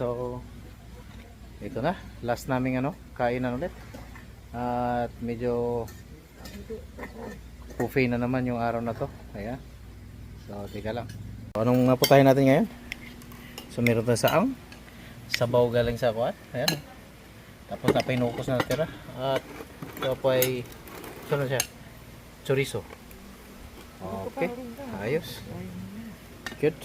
So, ito na. Last naming kainan ulit. At medyo buffet na naman yung araw na to. Ayan. So, teka lang. So, anong naputahin natin ngayon? So, meron na saang. Sabaw galing sa kuwan. Ayan. Tapos na pinukos na natira. At ito po ay sunod siya. Chorizo. Okay. Ayos. Good.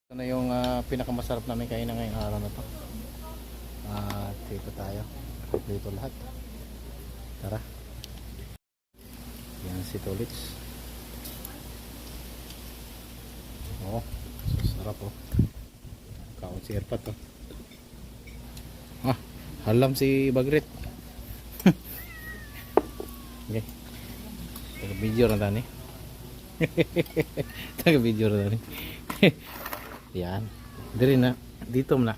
Ito na yung pinakamasarap namin kainan ngayong araw na to. At dito tayo. Dito lahat. Tara. Yan si Tolits. Oo. Sarap oh. Kaon si Erpat oh. Halam si Bagret. Okay. Taga-video na tani. Taga-video na tani. Yan. Diri na. Dito na.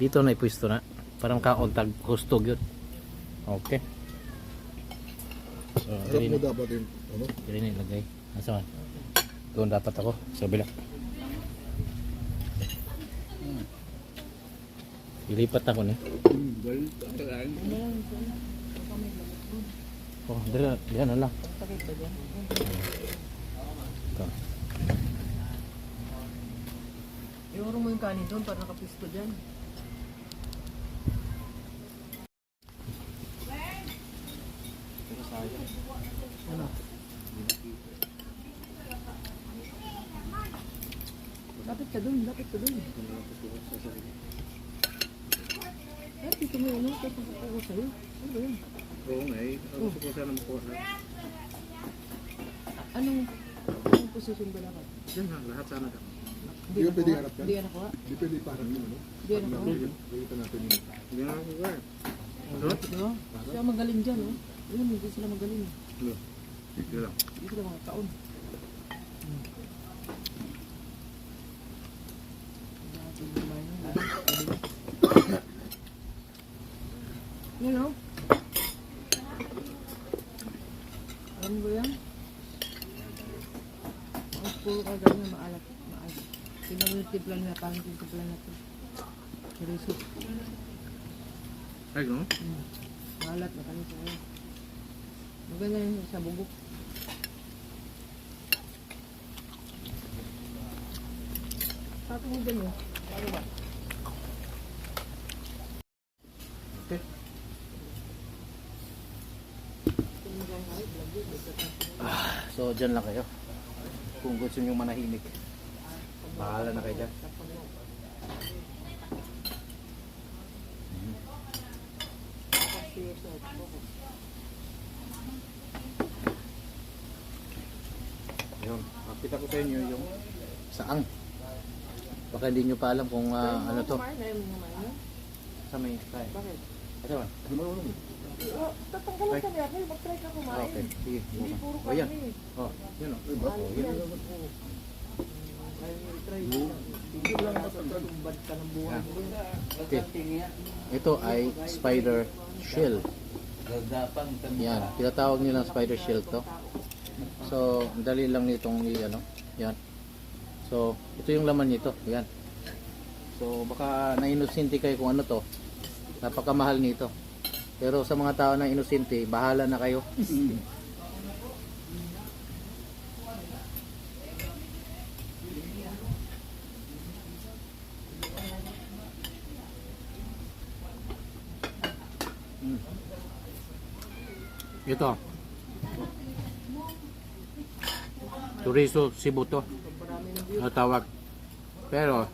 Dito na ipwesto na. Parang kaon tag hustog yun. Okay. So, diri na. Diri na ilagay. Nasaan? Doon dapat ako. Sa bila. Ilipat ako ni. Oh, diyan na lang. Ito. Iuro mo yung kanin doon para nakapisto dyan. Ano? Lapit ka doon, lapit ka doon. Dito mo yun, tapos ako sa'yo. Ano ba yun? Oo nga eh. Ako sa kusa ng kuha. Anong posisyon ba dapat? Diyan ha, lahat sana ka. Hindi na pwede harap yan? Hindi na kuha? Di pwede parang yun, ano? Hindi na kuha? Gawin natin yun. Hindi na ako kuha. Ano? Siya magaling dyan, oh. Yun, hindi sila magaling. Dito lang. Hindi sila mga taon. Yun, oh. Ano ba yan? Ang puro ka ganyan, maalat. Pinamultiplan na, parang pinamultiplan na ito. Chorizo. Ay, no? Maalat na kami sa kanya. Maganda yun sa bubok. Sabi mo dyan, oh. Paano ba? Okay. So, dyan lang kayo. Kung gusto nyo manahimik. Bahala na kayo dyan. Ayun. Makita ko sa inyo yung saang. Baka hindi nyo pa alam kung ano to. Sa may kaya. Bakit? Ito ba? Tatanggalan ka niya, mag-try ka kumain. Okay. Sige. Hindi puro Oh, yan. kami. Oh, yun o. Ayaw yan. Ayaw niyo i-try. Hindi lang matutumbad ka ng buhay mo. Okay. Ito ay spider shell. Yan. Tinatawag nilang spider shell to. So, dali lang nitong yan. So, ito yung laman nito. Yan. So, baka na-inosente kayo kung ano to. Napakamahal nito. Pero sa mga tao na inosente, bahala na kayo. Ito. Chorizo Cebu to. Ang tawag. Pero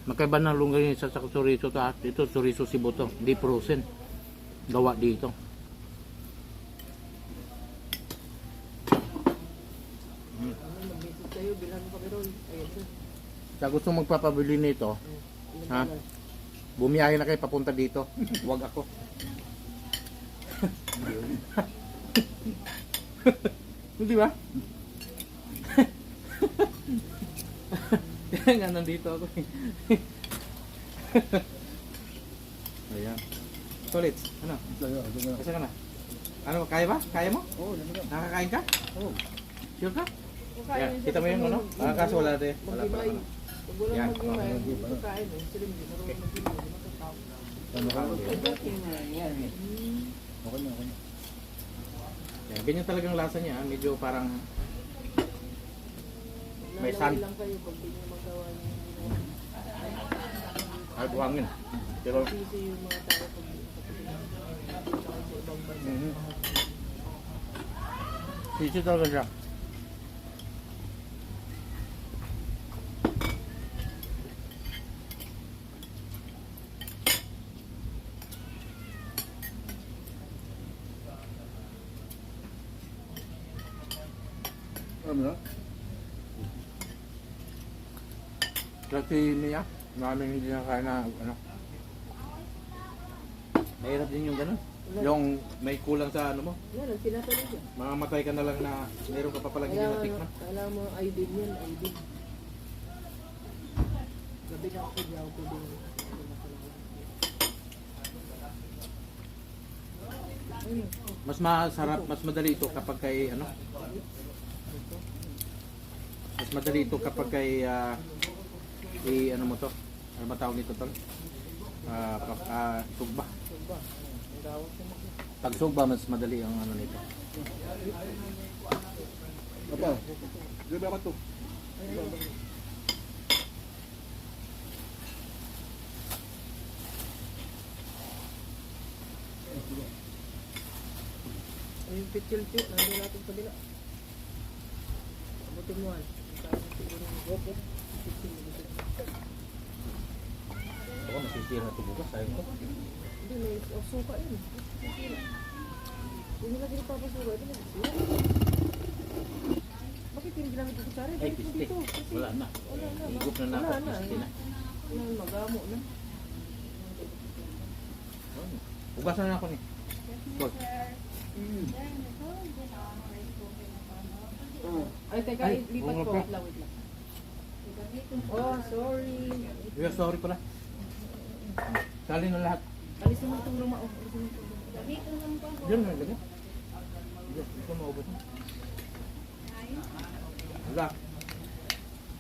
magkaiba ng lungay sa chorizo to. Ito chorizo Cebu to. Di frozen. Gawa dito. Mag-visit kayo, bilhan mo kami ron. Ayun sir. Sa gusto magpapabili nito, ha? Bumiyahe na kayo papunta dito. Huwag ako. Hindi ba? Nga nandito ako. Ayan. Solid. Ano? Kasi ka na? Ano, kaya ba? Kaya mo? Oo, yan na. Nakakain ka? Oo. Sure ka? Yan, kita mo yung ano? Kaso wala din. Wala pa Mag-imay. ano. Pag walang Yan. mag-imay, Okay. pagkain eh. Sila hindi marunong mag-imay. Hindi matatao. Ano ka? Okay na, okay na. Yan, ganyan talagang lasa niya. Medyo parang may Lalaway sand. lang kayo pag di nyo magawa yung Ay, buhangin. Pero, sisi yung mga tao pag di nakapagod sa ibang bansa. sisi talaga siya. Ano na? Kasi Mia, maraming hindi nakakain na ano. Mahirap din yung gano'n. Yung may kulang sa ano mo. Yan, ang tinatanong dyan. Mamamatay ka na lang na meron ka pa palang hindi natikman. Kailangan mo ID yan, ID. Gabi na ako di ako pwede. Mas masarap, mas madali ito kapag kay ano. Mas madali ito kapag kay ano mo to? Ano ba tawag nito tol? Sugba. Sugba. Ang gawak mo. Pag sugba mas madali ang ano nito. Apa? Gabi ako to. Ay, yung pitchil-pit, nandun natin sa bila. Abutin mo, siguro yung gopo. Ako masisira ito bukas. Sayang ko. Hindi, may suka yun. Kung nila din papasuka, ito nagsira. Bakit hindi ginamit yung kutsara? Ay, Balik mo piste. dito. Kasi Wala na. wala na. Higop na na ako. Wala na. Piste na. Wala na, magamo na. Ugasan na ako ni. Tol. Ay, teka, Ay, lipat oo ko. nga Wait lang, wait lang. Oh, sorry. Yeah, sorry pala. Sali na lahat. Alisin mo itong luma. Oh, alisin mo itong luma. Diyan na lagay. Diyan, ito maubos na. Wala.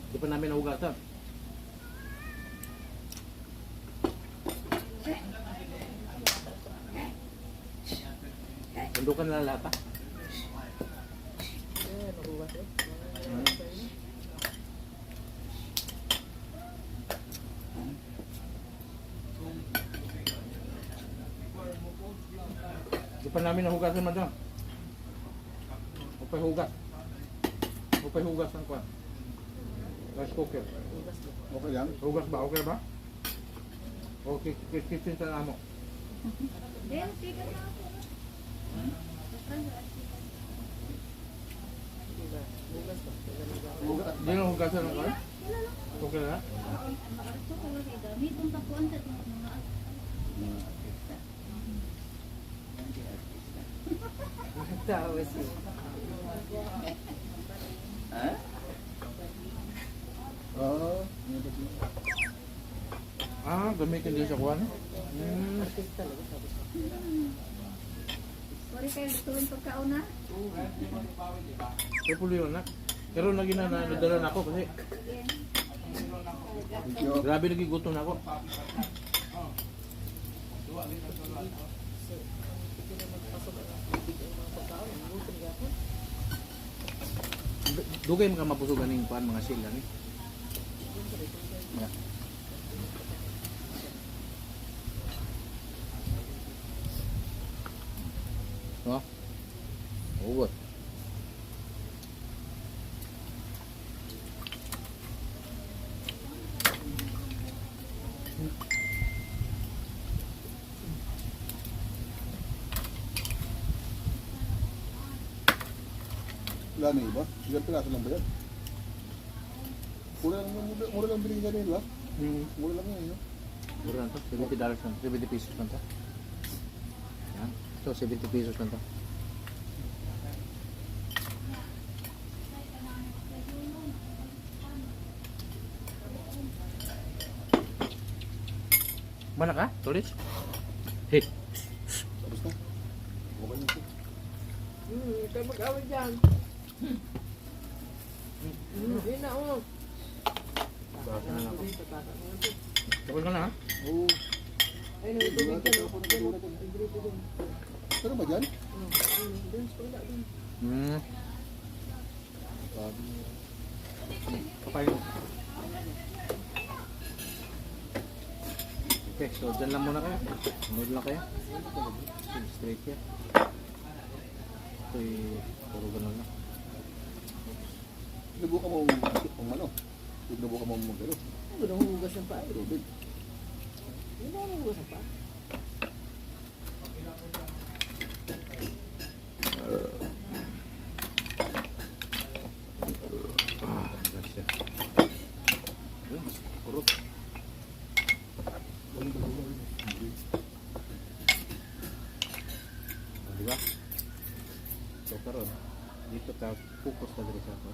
Di pa namin nahugasan. Tundukan na lahat ha. Ayan, nakuha ko. Di pa namin nahugasan madam. Upay hugas. Upay hugas ang kwan. Rice cooker. Okay lang? Hugas ba? Okay ba? Okay, kitchen sa namo. Diba? Bugas ko. Di na hugasan ang kwan? Okay na? Tawa siya. Gamitin din sa kwan. Artist talaga, sabi ko. Sorry kayo, lutuin pagkaon na. Kaya pulo yun na. Pero lagi na nadala na ako kasi Thank you. grabe nagigutom na ako. Hindi na magpasok ang mga pagkaon. Gusto niya ako. Dugay mo ka mabusugan ng kwan mga sila ni. Yeah. Oh. Ugot. Wala na iba? Ilang piraso lang ba yan? Mura lang bilhin ka nila. Mura lang yan, no? Mura lang to. $70 lang. 70 pesos lang to. Yan. Ito, 70 pesos lang to. Mana ka? Tulis? Hey. Tapos na. Okay na ito. Ikaw mag-away dyan. Taka mo lang to. Tapos ka na ha? Oo. Ayun, may tubig dyan. Oh. May gripo dyan. Pero ba dyan? Oh, ayun, dun sa pala, dun. Hmm. Sabi niya. Kapain. Okay, so dyan lang muna kayo. Sunod lang kayo. Straight yan. Ito'y puro ganun lang. Sinubukan mo ang ano? Sinubukan mo mag-ano? Ano ba nang hugas ng paa? Tubig. Hindi ba nang hugas ng paa? Gotcha. Yun, puro. Diba? So karon dito ka focus ka diri sa ako.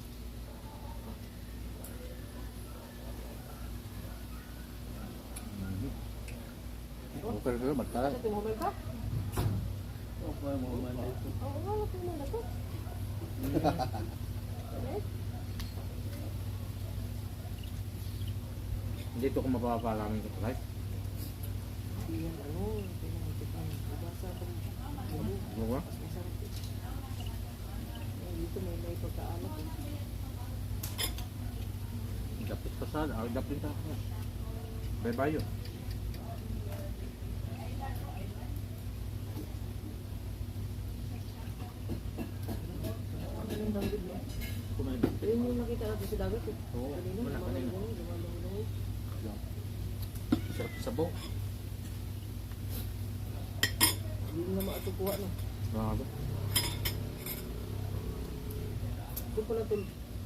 Okay, okay, magtala. Sa tumumay ka? Okay, mo man. Oo, wala ko naman ako. Dito ko mapapalamin ko right? Hindi yan, ano, pinangitik ang bubasa akong bulo. Ano ba? Mas masarap eh. Dito may pagkaalat eh. Dapit pa sa, dapit sa ako. Bye-bye yun. Ang galing danggit mo. Kumain. Ayun yung nakita natin sa dagat eh. Oo, Kanina, wala kanina. lumalong-long. Sarap sa sabaw. Hindi mo na maatupuha no. Grabe. Doon pala tol,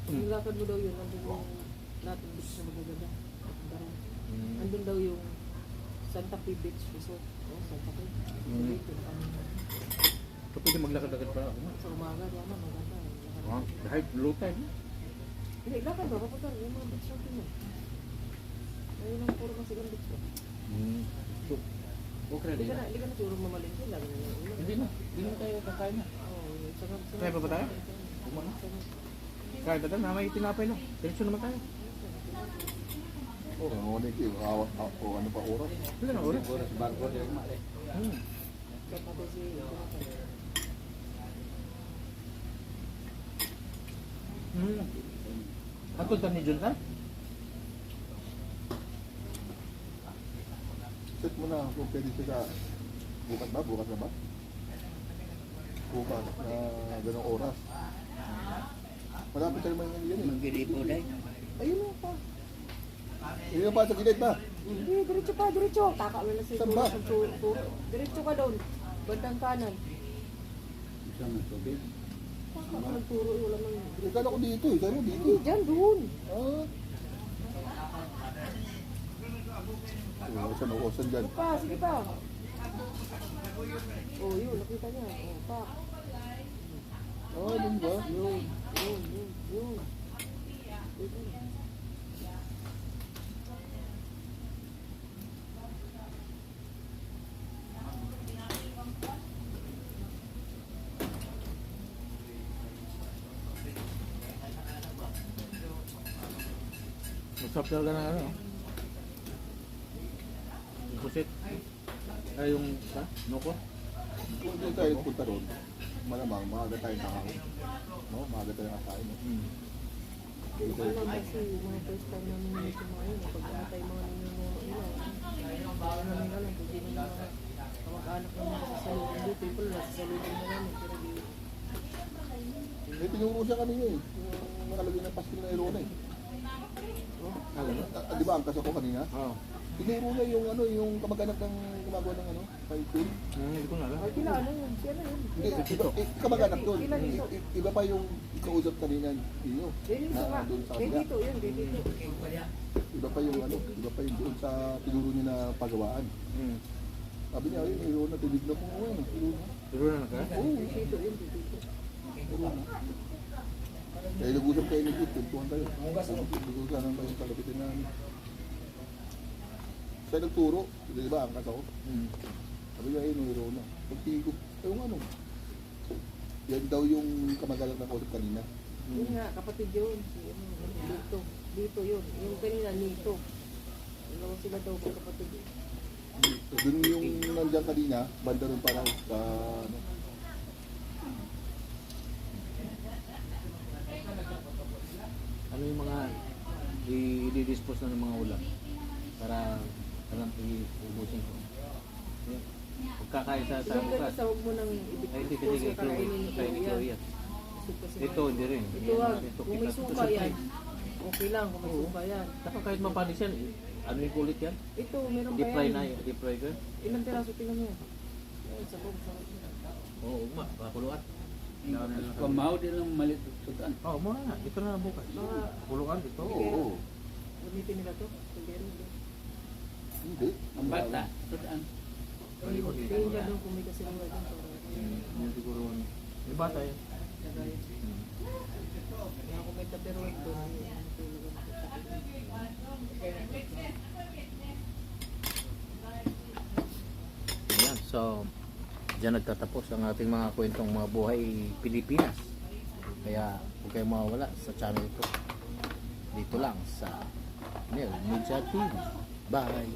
nilakad mo daw yun, nandun yung natin beach na magaganda. Daran. Nandun daw yung Santa Fe Beach Resort. Oh, Santa Fe. Mm. Dito na kami. So pwede maglakad-lakad pa ako. Sa umaga, yaman, maganda. Lakad. Ah, dahil low time. Hindi, lakad ba? Papunta rin yung mga beach natin mo. Ayun ang puro masigang beach ba? So, okay Hindi din. ka na siguro mamalingki, lagi na yung ulan. Hindi na. Hindi na tayo kakain na. Oo, sarap. Kaya pa ba tayo? Kumana. Kaya dada na may tinapay lang. Diretso naman tayo. Oo, ano ulit eh. O ano pa oras? Wala na ulit. Bago din mali. Sarap natin si Atod ka ni Juntan? Set mo na kung pwede siya sa bukas ba? Bukas na ba? Bukas na ganong oras. Malapit ka naman yan eh. Mag-gripo dahil. Ayun mo pa. Hindi pa sa gilid ba? Hindi, diretso pa, diretso. Taka mo na sa Saan ba? turo. Diretso ka doon. Bandang kanan. Isang tubig. Taka mo nagturo, wala mang... Ikala ko dito eh. Saan mo dito? Hindi, dyan, doon. Ah. Saan ako? Saan dyan? Sige pa, sige pa. Oh, yun, nakita niya. Oh, pa. Ah, dun ba? Yun. Yun. Masarap talaga na ano. Yung pusit. Ay yung sa noko. Kung hindi tayo punta ron, malamang maaga tayo kakain. No? Maaga tayo kakain. No? Yung ano kasi, yung mga first time namin nito mga yun, pag tayo mga ninuno nila, baka namin alam, kung di na mga kamag-anak na mga sasalubin dito, yung pala nasasalubin na namin, pero di, May tinuro siya kanina eh. Yung nakalagay ng pastil na irona eh. Di ba ang kaso ko kanina? Oo. Tinuro niya yung ano, yung kamag-anak ng gumagawa ng ano, fighting. Hindi ko na alam. ay kilala yun, siya na yun. Hindi, kamag-anak doon. Ilan dito? Iba pa yung kausap kanina niyo. Yun yung nga, doon sa kay kabila. dito, yun, kay dito. Iba pa yung ano, iba pa yung doon sa tinuro niya na pagawaan. Sabi niya, ayun, mayroon na tubig na po. Ayun, tinuro na. Pero na ka? Oo, Kay dito, yun, kay dito. tinuro na. Kaya nag-usap kayo ni Jit, tuntuhan tayo. Nag-usap naman tayo palapitin namin. Siya nagturo, di ba, angkas ako. Sabi niya, ayun, mayroon na. Pagtigop, yung ano. Yan daw yung kamag-anak ng kausap kanina. Yun nga, kapatid yun. Si, ano, dito. Dito yun. Yung kanina, nito. Dalawa sila daw magkapatid. Doon yung nandiyan kanina, banda rin para sa ano. Ano yung mga i-dispose na ng mga ulam para alam i-ubusin ko. Yan. Pagkakain sa Doon ka bukas. sa huwag mo nang Ay, hindi i-dispose kasi na kakainin mo kain ito yan. yan. Busog kasi Ito, yan. hindi rin. Ito Yan wag, natin. Ito, kung may kita- suka ito, yan, okay lang kung may suka yan. Saka kahit mapanis yan, ano yung kulit yan? Ito, meron pa Deep fry yan. na yun. Deep fry ko. Ilang piraso tingnan mo yan? Yan, sabog, sabog. Oo, ugma. Pakuluan. Pamahaw din lang malit sudan. Oo, muna na. Ito na bukas. Mga Puluan dito. Oo. gamitin nila to. Kaldero. Hindi. Ang bata, sudan. Tingin ka doon kung may kasinuha doon. Yan siguro. May bata yan. Kagaya. Kaya kung may taperoid doon, matulog ang Ayan, so dyan nagtatapos ang ating mga kwentong mga buhay Pilipinas. Kaya huwag kayong mawawala sa channel ko. Dito lang sa Nel Media TV. Bye!